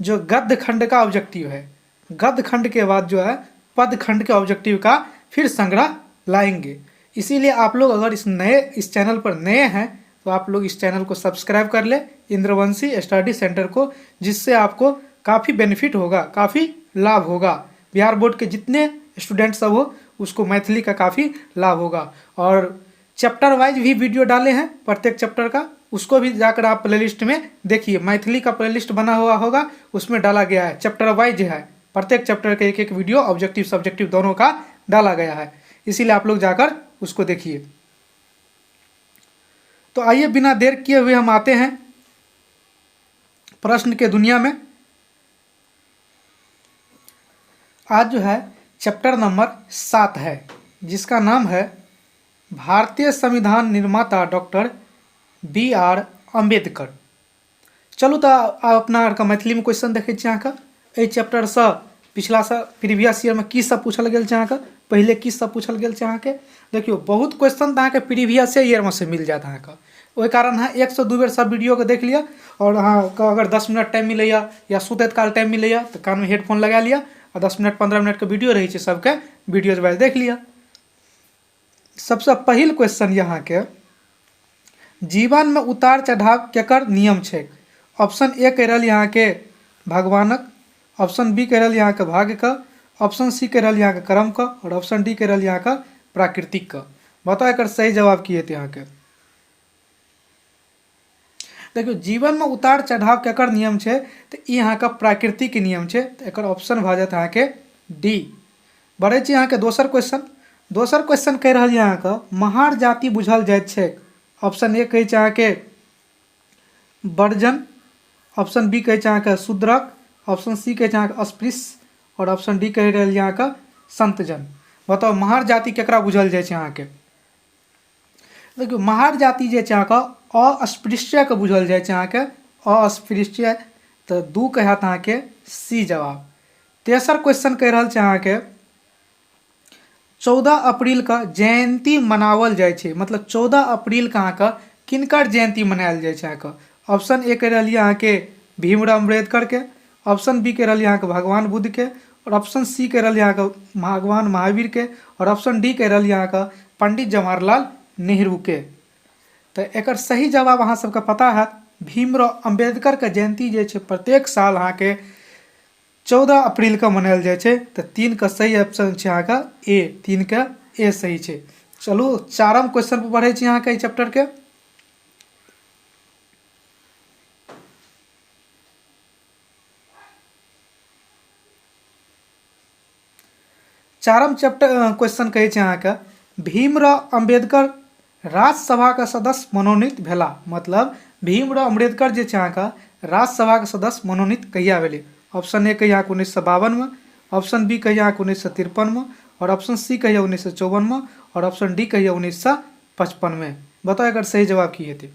जो गद्य खंड का ऑब्जेक्टिव है, गद्य खंड के बाद जो है पद खंड के ऑब्जेक्टिव का फिर संग्रह लाएंगे। इसीलिए आप लोग अगर इस चैनल पर नए हैं तो आप लोग इस चैनल को सब्सक्राइब कर ले, इंद्रवंशी स्टडी सेंटर को, जिससे आपको काफ़ी बेनिफिट होगा, काफ़ी लाभ होगा। बिहार बोर्ड के जितने स्टूडेंट सब हो उसको मैथिली का काफ़ी लाभ होगा। और चैप्टर वाइज भी वीडियो डाले हैं प्रत्येक चैप्टर का, उसको भी जाकर आप प्लेलिस्ट में देखिए। मैथिली का प्लेलिस्ट बना हुआ होगा, उसमें डाला गया है, चैप्टर वाइज है, प्रत्येक चैप्टर के एक एक वीडियो ऑब्जेक्टिव सब्जेक्टिव दोनों का डाला गया है। इसीलिए आप लोग जाकर उसको देखिए। तो आइए बिना देर किए हुए हम आते हैं प्रश्न के दुनिया में। आज जो है चैप्टर नंबर 7 है, जिसका नाम है भारतीय संविधान निर्माता डॉक्टर BR अम्बेडकर। चलू तो अपना आर का मैथिली में क्वेश्चन देखे अहाँके एहि चैप्टर से पिछला सा प्रीवियस ईयर में की सब पूछल गेल छै अहाँके, पहले की सब पूछल गेल छै अहाँके। देखियो बहुत क्वेश्चन तो अहाँके प्रीवियस ईयर में से मिल जात अहाँके, ओहि कारण अहाँ 1 से 2 बेर सब वीडियो के देख लिया। और अहाँके अगर 10 मिनट टाइम मिले या सुतैत काल टाइम मिले तो कान में हेडफोन लगा लिया और 10 मिनट 15 मिनट के वीडियो रही है सबके वीडियोज वाइज देख लिया। सबसे पहिल क्वेश्चन यहाँ के, जीवन में उतार चढ़ाव केकर नियम छै। ऑप्शन ए कह रहा यहाँ के भगवानक, ऑप्शन बी कह रहा यहाँ के भाग्य का, ऑप्शन सी कह रहा यहाँ के कर्म का, और ऑप्शन डी कह रहा यहाँ का प्राकृतिक का। बताओ एक सही जवाब की हेतु यहाँ के। देखियो जीवन में उतार चढ़ाव केकर नियम छै तो यहाँ का प्राकृतिक नियम छै, तो एक ऑप्शन भ जात यहाँ के डी। बढ़े यहाँ के दोसर क्वेश्चन। दोसर क्वेश्चन कह रहा यहाँ का महार जाति बुझल जाइत छै। ऑप्शन ए कहे अहाँ के वर्जन, ऑप्शन बी कहे अहाँ के शूद्रक, ऑप्शन सी कहे अहाँ के अस्पृश्य, और ऑप्शन डी कह रहा यहाँ का संतजन। बताओ महार जाति केकरा बुझल जाए अहाँ के। देखियो महार जाति जे अहाँ का अस्पृश्य के बुझल जाए अहाँ के, अस्पृश्य, तो 2 कहत अहाँ के सी जवाब। तेसर क्वेश्चन कह रहा अहाँ के 14 अप्रैल का जयंती मनावल जाए छे, मतलब 14 अप्रैल का अहाँ का किनकर जयंती मनायल जाए अहाँ का। ऑप्शन ए कह रहा अहाँ के भीमराव अम्बेडकर के, ऑप्शन बी कह रहा अहाँ के भगवान बुद्ध के, और ऑप्शन सी कह रहा अहाँ के भगवान महावीर के, और ऑप्शन डी कह रहा अहाँ का पंडित जवाहरलाल नेहरू के। तो एक सही जवाब अहाँ सबके पता है, भीमराव अम्बेडकर के जयंती जे छै प्रत्येक साल अहाँ के 14 अप्रैल का मनायल जाए छे। तो 3 का सही ऑप्शन है अहाँ का ए, 3 का ए सही है। चलू चारम क्वेश्चन पर बढ़े अहाँ के चैप्टर के। चारम चैप्टर क्वेश्चन कहे अहाँ के भीमराव अम्बेडकर राज्यसभा का सदस्य मनोनीत भेला, मतलब भीमराव अम्बेडकर जे अहाँ का राज्यसभा के सदस्य मनोनीत कहिया भेले। ऑप्शन ए कहिया 1952 में, ऑप्शन बी कहिया 1953 में, और ऑप्शन सी कहिया 1954 में, और ऑप्शन डी कहिया 1955 में। बताओ अगर सही जवाब की हेतु।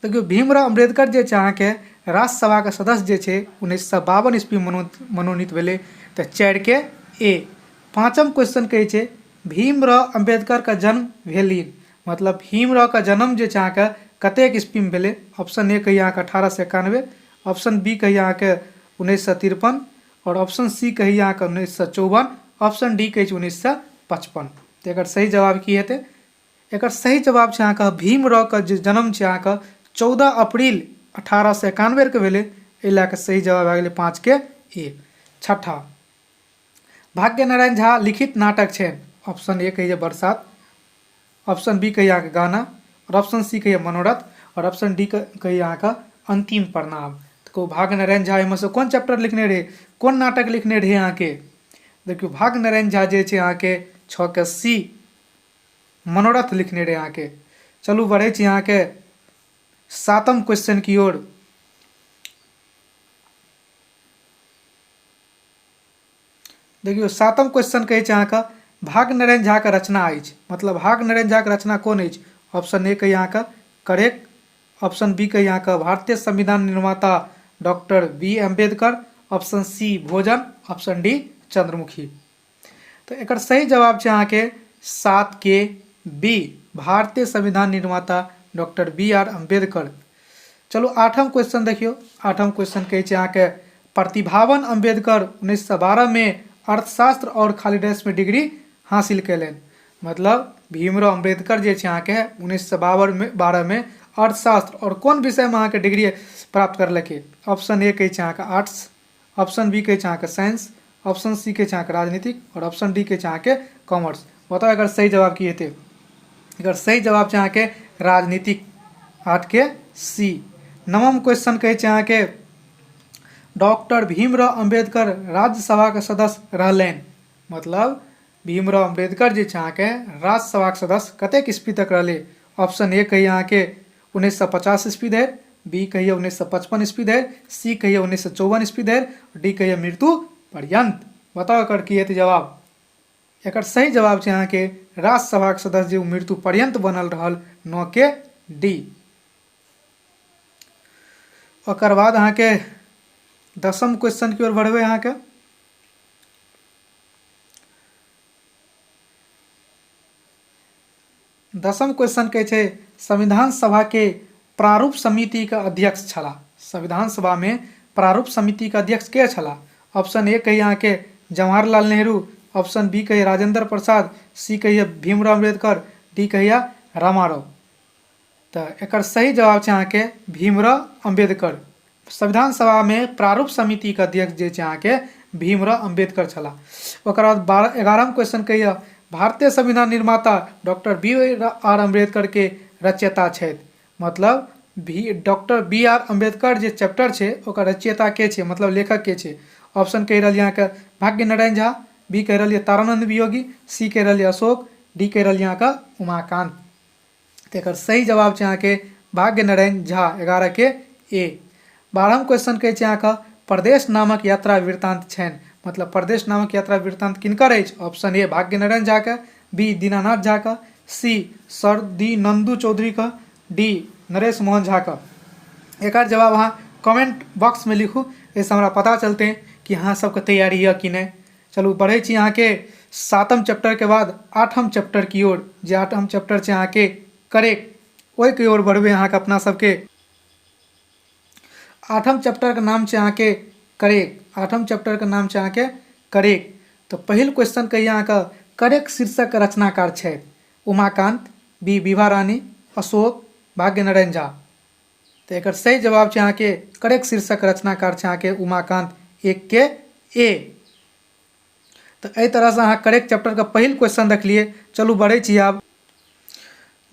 देखियो भीमराव अम्बेडकर जे अहाँ के राज्यसभा के सदस्य जे छे 1952 ईस्वी मनोनीत भेले। तो 4 के ए। पाँचम क्वेश्चन कहे छे भीमराव अम्बेडकर का जन्म भेलीन, मतलब भीमराव का जन्म जे अहाँ के कतेक ईस्वी में भेले। ऑप्शन ए कहिया 1891, ऑप्शन बी कहिया 1953, और ऑप्शन सी कहिया 1954, ऑप्शन डी कहे 1955। तो एक सही जवाब की हेतु। एक सही जवाब है अहाँ भीमराव का जन्म है अहाँ 14 अप्रैल 1891 के भेले। एहि सही जवाब आ गए 5 के ए। छठा भाग्य नारायण झा लिखित नाटक छै। ऑप्शन ए कहिए बरसात, ऑप्शन बी कहिए अहाँ गाना, और ऑप्शन सी कहिए मनोरथ, और ऑप्शन डी कहिए अहाँ अंतिम प्रणाम। तो भाग्य नारायण झा में से कौन चैप्टर लिखने रहे, कौन नाटक लिखने रहे अहाँ के। देखियो भाग्य नारायण झा जे छै अहाँ के 6 के सी मनोरथ लिखने रहे अहाँ के। चलू बढ़े अहाँ के 7म क्वेश्चन की ओर। देखियो 7म क्वेश्चन कहे अहाँ का भाग्य नारायण झा का रचना अछि, मतलब भाग्य नारायण झा का रचना कौन अछि। ऑप्शन ए कहिए अहाँ करेक्ट, ऑप्शन बी कहिए अहाँ भारतीय संविधान निर्माता doctor B Ambedkar, option C भोजन, ऑप्शन डी चंद्रमुखी। तो एक सही जवाब है अहाँ के 7 के बी, भारतीय संविधान निर्माता डॉक्टर BR अम्बेडकर। चलू आठम क्वेश्चन देखियो। आठम क्वेश्चन कहै छै अहाँके प्रतिभावन अम्बेडकर 1912 में अर्थशास्त्र और खाली डैश में डिग्री हासिल कयलनि। मतलब भीमराव अम्बेडकर जे छै अहाँके 1912 में अर्थशास्त्र और कोन विषय में अहाँके डिग्री प्राप्त करलकै। ऑप्शन ए कहै छै अहाँके आर्ट्स, ऑप्शन बी कहै छै अहाँके साइंस, ऑप्शन सी कहै छै अहाँके राजनीतिक और ऑप्शन डी कहै छै अहाँके कॉमर्स। बताओ एकर सही जवाब की हेतै। एकर सही जवाब छै अहाँके राजनीतिक, 8 के सी। नवम क्वेश्चन कहै छै अहाँके डॉक्टर भीमराव अम्बेडकर राज्यसभा के सदस्य रहलनि। मतलब भीमराव अम्बेडकर जे छै अहाँके राज्यसभा के सदस्य कतेक ईस्वी तक रहलै। ऑप्शन ए कहिए अहाँके 1950 ईस्वी धरि, बी कहिए 1955 ईस्वी धरि, सी कहिए 1954 ईस्वी धरि, डी कहिए मृत्यु पर्यंत। बताओ एकर की हेतै जवाब। एकर सही जवाब छै अहाँके राज्यसभा के सदस्य जे मृत्यु पर्यंत बनल रहल, 9 के डी। ओकर बाद अहाँके 10म क्वेश्चन की ओर बढ़बै। अहाँके 10म क्वेश्चन कहै छै संविधान सभा के प्रारूप समिति का अध्यक्ष छला। संविधान सभा में प्रारूप समिति का अध्यक्ष के छला। ऑप्शन ए कहिए अहाँके जवाहरलाल नेहरू, ऑप्शन बी कहिए राजेंद्र प्रसाद, सी कहिए भीमराव अम्बेडकर, डी कहिए रामाराव। तो एकर सही जवाब छै अहाँके भीमराव अम्बेडकर। संविधान सभा में प्रारूप समिति के अध्यक्ष जे छै अहाँके भीमराव अम्बेडकर छला। ओकर बाद 11म क्वेश्चन कहिए भारतीय संविधान निर्माता डॉक्टर बी.आर. अम्बेडकर के रचयिता छथि। मतलब डॉक्टर बी.आर. अम्बेडकर जे चैप्टर छै ओकर रचयिता के छै, मतलब लेखक के छै। ऑप्शन कहि रहलिए अहाँके भाग्य नारायण झा, बी कहि रहलिए तारानंद वियोगी, सी कहि रहलिए अशोक, डी कहि रहलिए अहाँके उमाकांत। तो एकर सही जवाब छै अहाँके भाग्य नारायण झा, 11 के ए। 12म क्वेश्चन कहै छै अहाँके प्रदेश नामक यात्रा वृत्तांत छनि। मतलब प्रदेश नामक यात्रा वृत्तांत किनकर अछि। ऑप्शन ए भाग्य नारायण झा के, बी दीनानाथ झा का, सी सर डी नंदू चौधरी का, डी नरेश मोहन झा का। एक जवाब अहाँ कमेंट बॉक्स में लिखू, इससे हमरा पता चलते कि अहाँ सबके तैयारी है कि नहीं। चलू बढ़े छी अहाँ के 7म चैप्टर के बाद 8म चैप्टर की ओर, जे 8म चैप्टर छै अहाँ के करेक्ट, ओहि की ओर बढ़बे अहाँ के अपना सबके। 8म चैप्टर के नाम छै अहाँ के करेक्ट। 8म चैप्टर के नाम छै अहाँ के करेक्ट। तो पहिल क्वेश्चन कहिए अहाँ के करेक्ट शीर्षक के रचनाकार छै उमाकांत, बी विभा रानी, अशोक, भाग्य नारायण झा। तो एक सही जवाब छै अहाँ के करेक्ट शीर्षक के रचनाकार छै अहाँ के उमाकांत, 1 के ए। तो एहि तरह से अहाँ करेक्ट चैप्टर के पहिल क्वेश्चन देखलिए। चलू बढ़े छी आब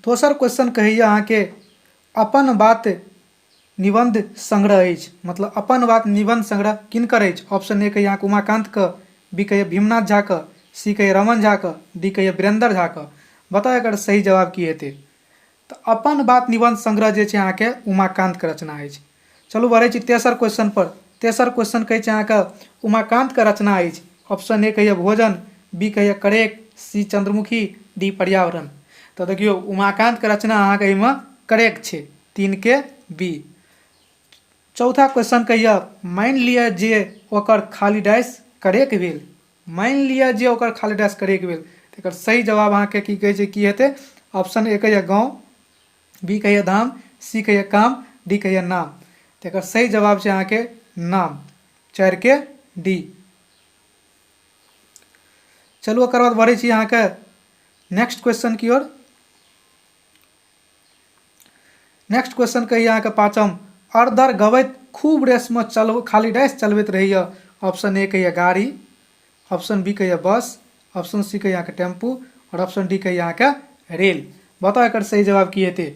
दोसर क्वेश्चन कहिए अहाँ के अपन बात निबंध संग्रह अछि। मतलब अपन बात निबंध संग्रह किनकर अछि। ऑप्शन ए कहिए अहाँ उमाकांत का, बी कहिए भीमनाथ झा का, सी कहिए रमन झा का, डी कहिए वीरेंद्र झा का। बताओ एकर सही जवाब की हेतै। तो अपन बात निबंध संग्रह जे छै अहाँ के उमाकांत के रचना अछि। चलू बढ़े छी तेसर क्वेश्चन पर। तेसर क्वेश्चन कहै छै अहाँ के उमाकांत के रचना अछि। ऑप्शन ए कहिए भोजन, बी कहिए करेक्ट, सी चंद्रमुखी, डी पर्यावरण। तो देखियो उमाकांत के रचना अहाँ के एहिमे करेक्ट छै, 3 के बी। चौथा क्वेश्चन कहिए मान लिअ जे ओकर खाली डैश करेक्ट भेल। मान लिअ जे ओकर खाली डैश करेक्ट भेल। तो एकर सही जवाब अहाँ के की कहै छै की हेतै। ऑप्शन ए कहिए गाँव, बी कहिए धाम, सी कहिए काम, डी कहिए नाम। तो एकर सही जवाब छै अहाँ के नाम, 4 के डी। चलू ओकर बाद बढ़े छी अहाँ के नेक्स्ट क्वेश्चन की ओर। नेक्स्ट क्वेश्चन कहिए अहाँ के पाँचम अर्धर गवैत खूब रेस में खाली डैश चलबैत रहैया। ऑप्शन ए कहिए गाड़ी, ऑप्शन बी कहिए बस, ऑप्शन सी कहिए अहाँ के टेम्पू, और ऑप्शन डी कहिए अहाँ के रेल। बताओ एकर सही जवाब की हेतै।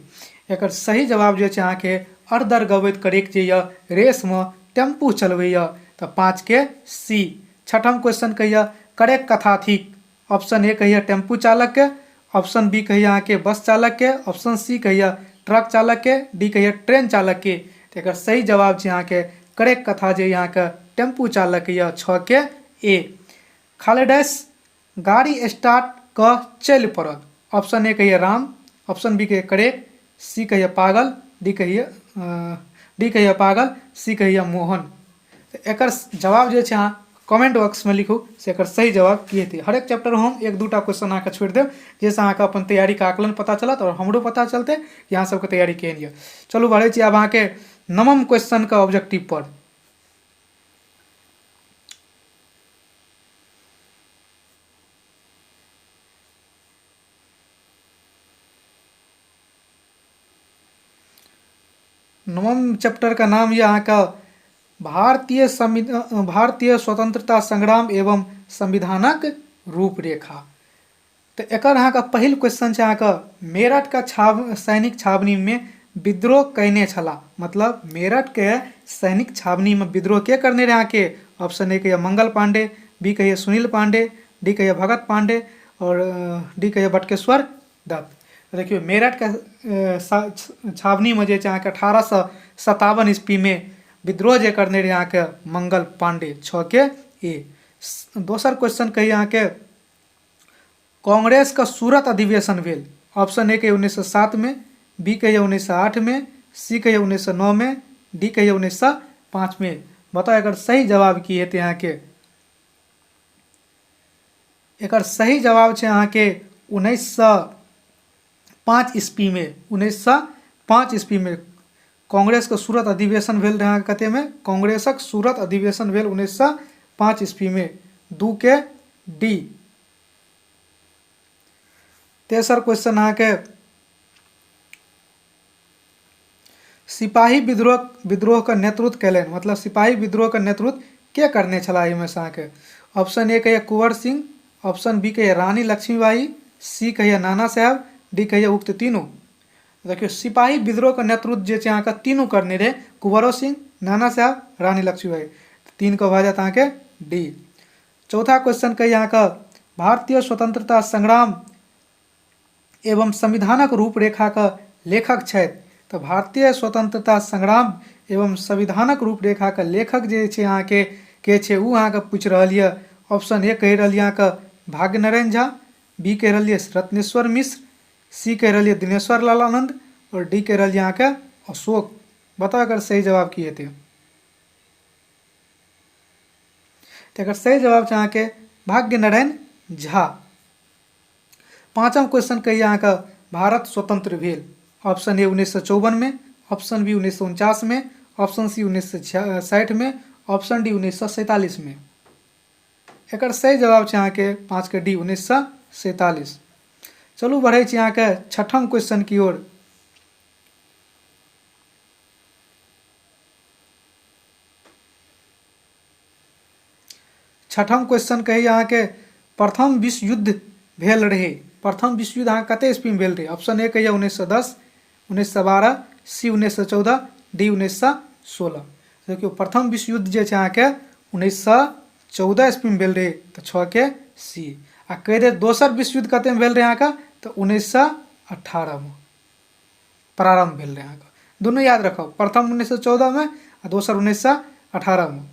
एकर सही जवाब जे छै अहाँ के अर्धर गवैत करेक्ट जे यऽ रेस में टेम्पू चलबैया। तो 5 के सी। छठम क्वेश्चन कहिए करेक्ट कथा थिक। ऑप्शन ए कहिए टेम्पू चालक के, ऑप्शन बी कहिए अहाँ के बस चालक के, ऑप्शन सी कहिए ट्रक चालक के, डी कहिए ट्रेन चालक के। तो एकर सही जवाब छै अहाँ के करेक्ट कथा जे यहाँ के टेम्पू चालक के, 6 के ए। खाली डैश गाड़ी स्टार्ट क चल पड़त। ऑप्शन ए कहिए राम, ऑप्शन बी कहिए करेक्ट, सी कहिए पागल, डी कहिए पागल, सी कहिए मोहन। तो एकर जवाब जे छै अहाँ कमेंट बॉक्स में लिखू से एकर सही जवाब की हेतै। हर एक चैप्टर में हम 1-2टा क्वेश्चन अहाँ के छोड़ देब, जैसे अहाँ के अपन तैयारी के आकलन पता चलत और हमरो पता चलते कि अहाँ सबके तैयारी केहन यऽ। चलू बढ़े छी आब अहाँ के नवम क्वेश्चन का ऑब्जेक्टिव पर। नवम चैप्टर का नाम ये यहाँ का भारतीय स्वतंत्रता संग्राम एवं संविधानक रूपरेखा। तो एक यहाँ का पहिल क्वेश्चन है यहाँ का मेरठ का सैनिक छावनी में विद्रोह कैने छला, मतलब मेरठ के सैनिक छावनी में विद्रोह के करने रहे यहाँ के। ऑप्शन ए कहिए मंगल पांडे, बी कहिए सुनील पांडे, डी कहिए भगत पांडे और डी कहिए बटकेश्वर दत्त। देखिए मेरठ का छावनी में जो यहाँ के 1857 ईस्वी में विद्रोह जे करने रहे यहाँ के मंगल पांडे। 6 के ए। दोसर क्वेश्चन कही यहाँ के कांग्रेस का सूरत अधिवेशन भेल। ऑप्शन ए कहिए 1907 में, बी कहिए 1908 में, सी कहिए 1909 में, डी कहिए 1905 में। बताओ अगर सही जवाब की है तो यहाँ के एक सही जवाब है यहाँ के 1905 ईस्वी में। 1905 ईस्वी में कांग्रेस का सूरत अधिवेशन भेल रहा कते में, कांग्रेसक सूरत अधिवेशन भेल 1905 ईस्वी में। 2 के डी। तेसर क्वेश्चन यहाँ के सिपाही विद्रोह का नेतृत्व कैलन, मतलब सिपाही विद्रोह का नेतृत्व के करने छला में से के। ऑप्शन ए कहिए कुंवर सिंह, ऑप्शन बी कहिए रानी लक्ष्मीबाई, सी कहिए नाना साहब, डी कहिए उक्त तीनों। देखिए सिपाही विद्रोह का नेतृत्व जो यहाँ का तीनों करने रहे, कुंवरो सिंह, नाना साहब, रानी लक्ष्मीबाई। 3 का भाजा यहाँ के डी। चौथा क्वेश्चन कही यहाँ का भारतीय स्वतंत्रता संग्राम एवं संविधानक रूपरेखा का लेखक है। तो भारतीय स्वतंत्रता संग्राम एवं संविधानक रूपरेखा का लेखक जे छे यहाँ के छे वो यहाँ का पूछ रहा है। ऑप्शन ए कह रहा यहाँ का भाग्य नारायण झा, बी कह रहा रत्नेश्वर मिश्र, सी कह रहा दिनेश्वर लाल आनंद और डी कह रहा यहाँ का अशोक। बताओ अगर सही जवाब किए थे तो अगर सही जवाब यहाँ के भाग्य नारायण झा। पांचम क्वेश्चन कही यहाँ का भारत स्वतंत्र भेल। ऑप्शन ए 1954 में, ऑप्शन बी 1949 में, ऑप्शन सी 1960 में, ऑप्शन डी 1947 में। एक सही जवाब यहाँ के 5 के डी 1947। चलू बढ़े यहाँ के छठम क्वेश्चन की ओर। छठम क्वेश्चन कही यहाँ के प्रथम विश्व युद्ध भेल रहे। प्रथम विश्व युद्ध कते ईस्वी में भेल रहे। ऑप्शन ए कहिए 1910, 1912, सी 1914, डी 1916। देखियो प्रथम विश्व युद्ध जो यहाँ के 1914 ईस्वी में भेल रहे, तो 6 के सी। आ कह दे दोसर विश्व युद्ध कते में भेल रहे यहाँ का, तो 1918 में प्रारंभ भेल रहे यहाँ का। दोनों याद रखो, प्रथम 1914 में और दोसर 1918 में।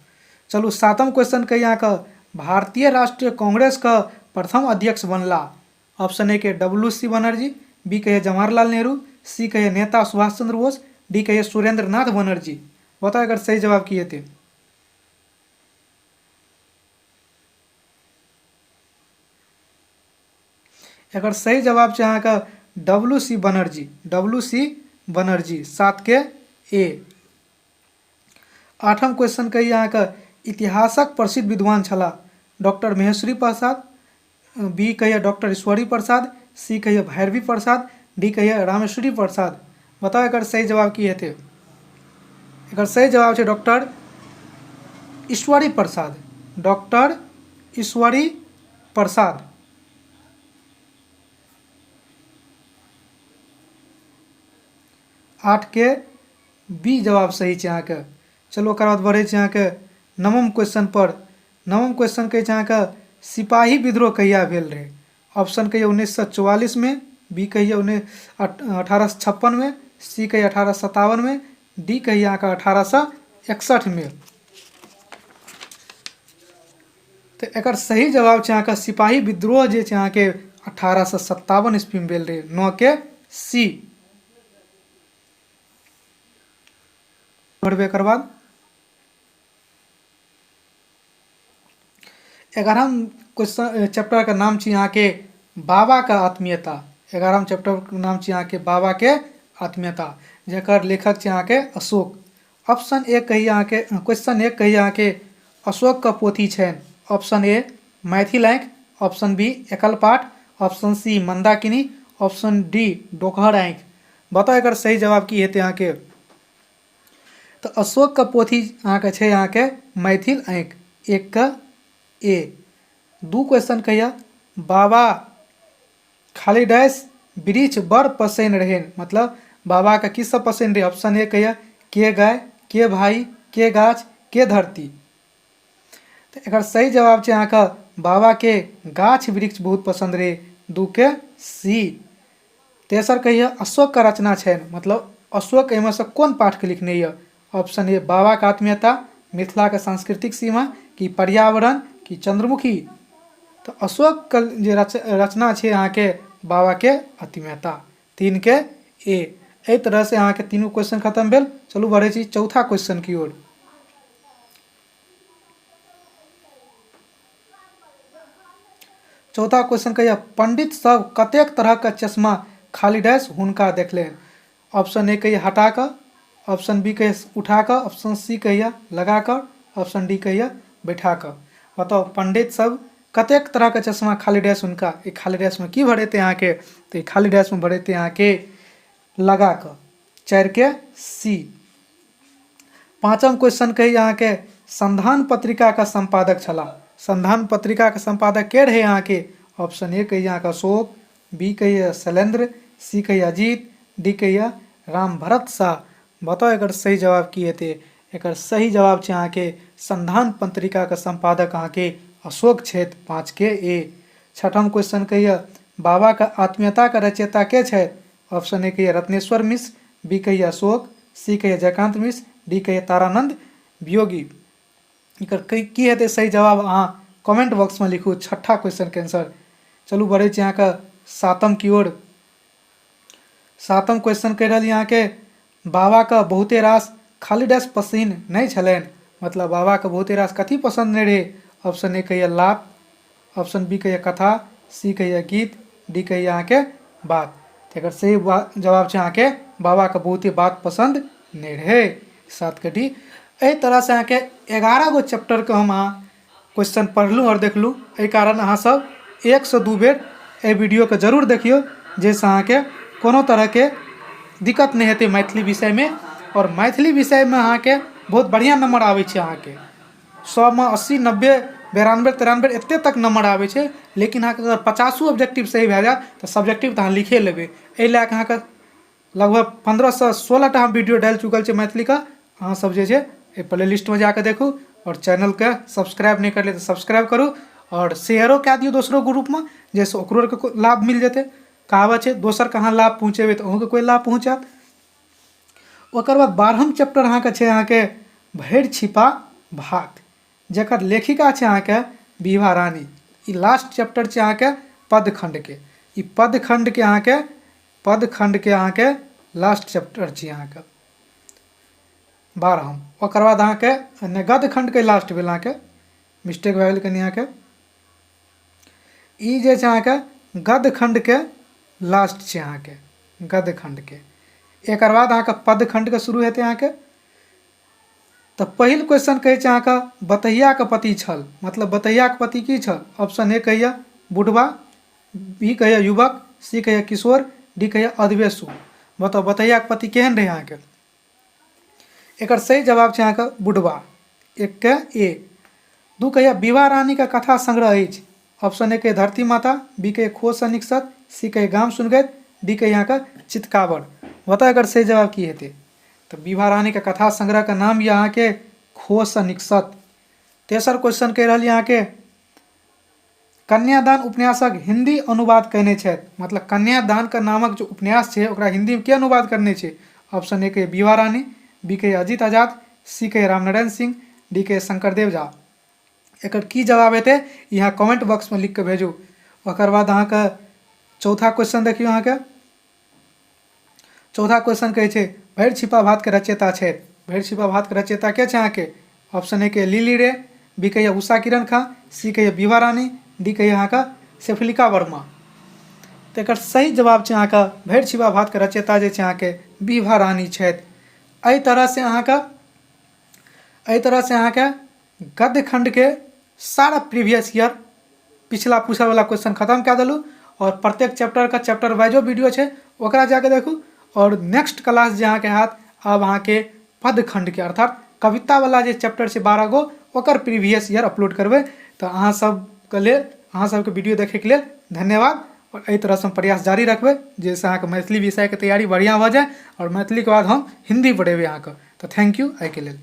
चलो सातम क्वेश्चन कही यहाँ का भारतीय राष्ट्रीय कांग्रेस का प्रथम अध्यक्ष बनला। ऑप्शन ए के WC बनर्जी, बी कहिए जवाहरलाल नेहरू, सी कहिए नेता सुभाष चंद्र बोस, डी कहिए सुरेंद्र नाथ बनर्जी। बताओ अगर सही जवाब किए थे। अगर सही जवाब यहाँ का WC बनर्जी, WC बनर्जी। 7 के ए। आठम क्वेश्चन कही यहाँ का इतिहासक प्रसिद्ध विद्वान छला। डॉक्टर महेश्वरी प्रसाद, बी कहिए डॉक्टर ईश्वरी प्रसाद, सी कहिए भैरवी प्रसाद, डी कहिए रामेश्वरी प्रसाद। बताओ अगर सही जवाब किए थे। अगर सही जवाब है डॉक्टर ईश्वरी प्रसाद, डॉक्टर ईश्वरी प्रसाद। 8 के बी जवाब सही है यहाँ के। चलो ओकर बाद बढ़े यहाँ के नवम क्वेश्चन पर। नवम क्वेश्चन कहे यहाँ का सिपाही विद्रोह कहिया भेल रहे। ऑप्शन कहिए 1944 में, बी कहिए 1856 में, सी कहिए 1857 में, डी कहिए यहाँ का 1861 में। तो एक सही जवाब यहाँ का सिपाही विद्रोह जो यहाँ के 1857 ईस्वी में भेल रहे। 9 के सी। बढ़बे कर बाद 11 क्वेश्चन चैप्टर का नाम यहाँ के बाबा का आत्मीयता। 11 चैप्टर का नाम यहाँ के बाबा के आत्मीयता, जकर लेखक यहाँ के अशोक। ऑप्शन ए कहिए अहाँके क्वेश्चन ए कहिए अहाँके अशोक के पोथी छनि। ऑप्शन ए मैथिल आँखि, ऑप्शन बी एकल पाठ, option C Mandakini, option D डोकहर आँखि। बताओ एकर सही जवाब की हेतै अहाँके। तो अशोक के पोथी अहाँके छै अहाँके मैथिल आँखि, एक का ए। दू क्वेश्चन कहिए बाबा खाली डैश वृक्ष बड़ पसंद रहन, मतलब बाबा का किस सब पसंद रहे। ऑप्शन ए कहिए के गाय, के भाई, के गाछ, के धरती। तो एक सही जवाब है अहाँके बाबा के गाछ वृक्ष बहुत पसंद रहे, दू के सी। तेसर कहिए अशोक का रचना छनि, मतलब अशोक एहिमे से कोन पाठ के लिखने ये। ऑप्शन ए बाबा का आत्मीयता, मिथिला के सांस्कृतिक सीमा, कि पर्यावरण, कि चंद्रमुखी। तो अशोक के जे रचना छै अहाँके बाबा के आत्मीयता, 3 के ए। एहि तरह से अहाँके तीनों क्वेश्चन खत्म भेल। चलू बढ़े छी चौथा क्वेश्चन की ओर। चौथा क्वेश्चन कहिए पंडित सब कतेक तरह का चश्मा खाली डैश हुनका देखले। ऑप्शन ए कहिए हटा कर, ऑप्शन बी कहिए उठा कर, ऑप्शन सी कहिए लगा कर, ऑप्शन डी कहिए बैठा कर। बताओ पंडित सब कतेक तरह का चश्मा खाली डैश हुनका, एक खाली डैश में की भरेते यहाँ के, तो खाली डैश में भरेते यहाँ के लगा कर, 4 के सी। पांचम क्वेश्चन कही यहाँ के संधान पत्रिका का संपादक छला। संधान पत्रिका का संपादक के रहे यहाँ के। ऑप्शन ए कही यहाँ का अशोक, बी कहिए शैलेंद्र, सी कहिए अजीत, डी कहिए राम भरत शाह। बताओ एक सही जवाब की हेतै। एक सही जवाब है यहाँ के संधान पत्रिका का संपादक अहाँ के अशोक क्षेत्र, 5 के ए। छठम क्वेश्चन कहिए बाबा का आत्मीयता का रचयिता के छे। ऑप्शन ए कहिए रत्नेश्वर मिश्र, बी कहिए अशोक, सी कहिए जयकांत मिश्र, डी कहिए तारानंद वियोगी। एकर की हेतै सही जवाब अहाँ कमेंट बॉक्स में लिखू छठा क्वेश्चन के आंसर। चलू बढ़े छी यहाँ का सातम की ओर। सातम क्वेश्चन कह रही यहाँ के बाबा का बहुते रास खाली डैश पसीन नहीं छलन, मतलब बाबा का बहुते रास कथी पसंद नहीं रहे। ऑप्शन ए कहिए लाप, ऑप्शन बी कहिए कथा, सी कहिए गीत, डी कहिए यहाँ के बात। एक सही जवाब है यहाँ के बाबा का बहुते बात पसंद नहीं रहे, 7 के डी। एहि तरह से यहाँ के 11 गो चैप्टर के हम क्वेश्चन पढ़लूँ और देखलूँ। एहि कारण अहाँ सब 1 से 2 बेर ए वीडियो के जरूर देखियो, जैसे अहाँ के कोनो तरह के दिक्कत नहीं हेतै मैथिली विषय में। और मैथिली विषय में अहाँ के बहुत बढ़िया नंबर आवे छे, अहाँ के 100 में 80, 90, 92, 93 एते तक नंबर आवे छे। लेकिन अहाँ के अगर 50 ऑब्जेक्टिव सही भए जाए तो सब्जेक्टिव तो अहाँ लिखे लेबै। एहि लए के अहाँ के लगभग 15 से 16 टा हम वीडियो डाल चुकल छे मैथिली का। अहाँ सब जे छे प्ले लिस्ट में जाकर देखू और चैनल के सब्सक्राइब नहीं कर ले तो सब्सक्राइब करू और शेयरो कए दियो दोसरों ग्रुप में, जैसे ओकरो के लाभ मिल जेते। कहावत है दोसर कहाँ लाभ पहुँचेबे तो अहूँके कोई लाभ पहुँचत। ओकर बाद 12हम चैप्टर अहाँ के छे अहाँ के भैर छिपा भात, जकर लेखिका छे अहाँ के विभा रानी। ई लास्ट चैप्टर छे अहाँ के पदखंड के। ई पदखंड के अहाँ के लास्ट चैप्टर छे अहाँ के 12हम। ओकर बाद अहाँ के गदखंड के लास्ट भेल, अहाँ के मिस्टेक भए गेल कनी अहाँ के। ई जे छे अहाँ के गदखंड के लास्ट छे अहाँ के गदखंड के। एक बाद अहाँ के पदखंड के शुरू हेतै अहाँ के। तो पहिल क्वेश्चन कहे छे अहाँ के बतैया के पति छल, मतलब बतैया के पति की छल। ऑप्शन ए कहिए बुढ़वा, बी कहिए युवक, सी कहिए किशोर, डी कहिए अधवेशु। बताओ बतैया के पति केहन रहे अहाँ के। एक सही जवाब है अहाँ के बुढ़वा, 1 के ए। 2 कहिए विभा रानी का कथा संग्रह अछि। ऑप्शन ए कहिए धरती माता, बी कहिए खोज सँ निकसत, सी कहिए गाम सुनगैत, डी कहिए यहाँ का चितकाबर। बताओ अगर सही जवाब की हेतै। तो विभा रानी का कथा संग्रह का नाम ये यहाँ के खोज सँ निकसत। तेसर क्वेश्चन कह रही यहाँ के कन्यादान उपन्यासक हिंदी अनुवाद कहने छे, मतलब कन्यादान का नामक जो उपन्यास है ओकरा हिंदी में के अनुवाद करने छे। ऑप्शन ए कहिए विभा रानी, बी कहिए अजीत आजाद, सी कहिए रामनारायण सिंह, डी कहिए शंकरदेव झा। एक की जवाब हेतै यहाँ कमेंट बॉक्स में लिख के भेजू। ओकर बाद अहाँ के चौथा क्वेश्चन देखियो अहाँ के। चौथा क्वेश्चन कहे छे भैर छिपा भात के रचयिता छे। भैर छिपा भात के रचयिता के छे अहाँ के। ऑप्शन ए के लिली रे, बी कहिए उषा किरण खां, सी कहिए विभा रानी, डी कहिए अहाँ का शेफलिका वर्मा। तो एक सही जवाब है अहाँ का भैर छिपा भात के रचयिता जे छे अहाँ के विभा रानी छे। एहि तरह से अहाँ का एहि तरह से अहाँके गद्य खंड के सारा प्रीवियस ईयर पिछला पूछल वाला क्वेश्चन खत्म कऽ देलू और प्रत्येक चैप्टर का चैप्टर वाइजो वीडियो छै ओकरा जाके देखू। और नेक्स्ट क्लास जे अहाँके हैत अब अहाँके पद खंड के अर्थात कविता वाला जे चैप्टर छै 12 गो ओकर प्रीवियस ईयर अपलोड करबै। तो अहाँ सबके लेल अहाँ सबके वीडियो देखैके लेल धन्यवाद। और एहि तरह से हम प्रयास जारी रखबै जाहिसँ अहाँके मैथिली विषयके तैयारी बढ़िआँ भऽ जाए और मैथिलीके बाद हम हिंदी पढ़ेबै अहाँके। तो थैंक यू एहिके लेल।